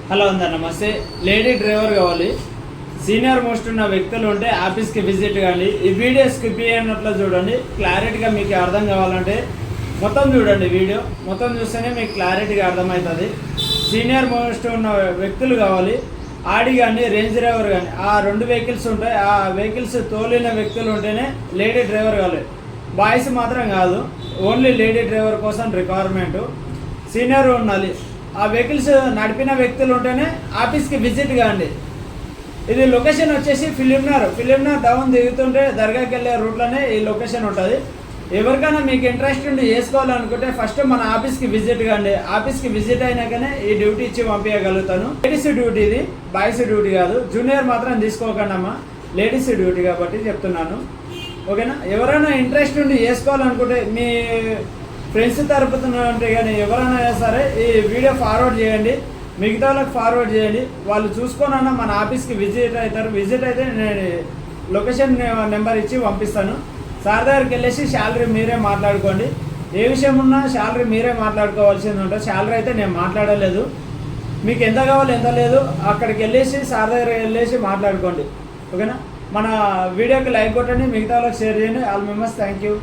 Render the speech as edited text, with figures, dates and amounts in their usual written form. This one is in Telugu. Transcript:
హలో అందరు నమస్తే. లేడీ డ్రైవర్ కావాలి, సీనియర్ మోస్ట్ ఉన్న వ్యక్తులు ఉంటే ఆఫీస్కి విజిట్ కానీ ఈ వీడియో స్కిప్ చేయనట్లు చూడండి. క్లారిటీగా మీకు అర్థం కావాలంటే మొత్తం చూడండి. వీడియో మొత్తం చూస్తేనే మీకు క్లారిటీగా అర్థమవుతుంది. సీనియర్ మోస్ట్ ఉన్న వ్యక్తులు కావాలి, ఆడి కానీ రేంజ్ డ్రైవర్ కానీ ఆ రెండు వెహికల్స్ ఉంటాయి. ఆ వెహికల్స్ తోలిన వ్యక్తులు ఉంటేనే లేడీ డ్రైవర్ కావాలి. బాయ్స్ మాత్రం కాదు, ఓన్లీ లేడీ డ్రైవర్ కోసం రిక్వైర్మెంటు. సీనియర్ ఉండాలి. ఆ వెహికల్స్ నడిపిన వ్యక్తులు ఉంటేనే ఆఫీస్కి విజిట్ కాండి. ఇది లొకేషన్ వచ్చేసి ఫిలింనగర్ డౌన్ దిగుతుంటే దర్గాకి వెళ్ళే రూట్లోనే ఈ లొకేషన్ ఉంటుంది. ఎవరికైనా మీకు ఇంట్రెస్ట్ ఉండి చేసుకోవాలనుకుంటే ఫస్ట్ మన ఆఫీస్కి విజిట్ కాండి. ఆఫీస్కి విజిట్ అయినాకనే ఈ డ్యూటీ ఇచ్చి పంపించగలుగుతాను. లేడీస్ డ్యూటీ ఇది, బాయ్స్ డ్యూటీ కాదు. జూనియర్ మాత్రం తీసుకోకండి అమ్మా, లేడీస్ డ్యూటీ కాబట్టి చెప్తున్నాను. ఓకేనా? ఎవరైనా ఇంట్రెస్ట్ ఉండి చేసుకోవాలనుకుంటే మీ ఫ్రెండ్స్ తరపున ఉంటే కానీ ఎవరైనా సరే ఈ వీడియో ఫార్వర్డ్ చేయండి, మిగతా వాళ్ళకి ఫార్వర్డ్ చేయండి. వాళ్ళు చూసుకోనన్నా మన ఆఫీస్కి విజిట్ అవుతారు. విజిట్ అయితే నేను లొకేషన్ నెంబర్ ఇచ్చి పంపిస్తాను. సార్ దగ్గరికి వెళ్ళేసి శాలరీ మీరే మాట్లాడుకోండి. ఏ విషయం ఉన్నా శాలరీ మీరే మాట్లాడుకోవాల్సింది ఉంటుంది. శాలరీ అయితే నేను మాట్లాడలేదు. మీకు ఎంత కావాలి ఎంత లేదు అక్కడికి వెళ్ళేసి సార్ దగ్గరికి వెళ్ళేసి మాట్లాడుకోండి. ఓకేనా? మన వీడియోకి లైక్ కొట్టండి, మిగతా వాళ్ళకి షేర్ చేయండి. All members thank you.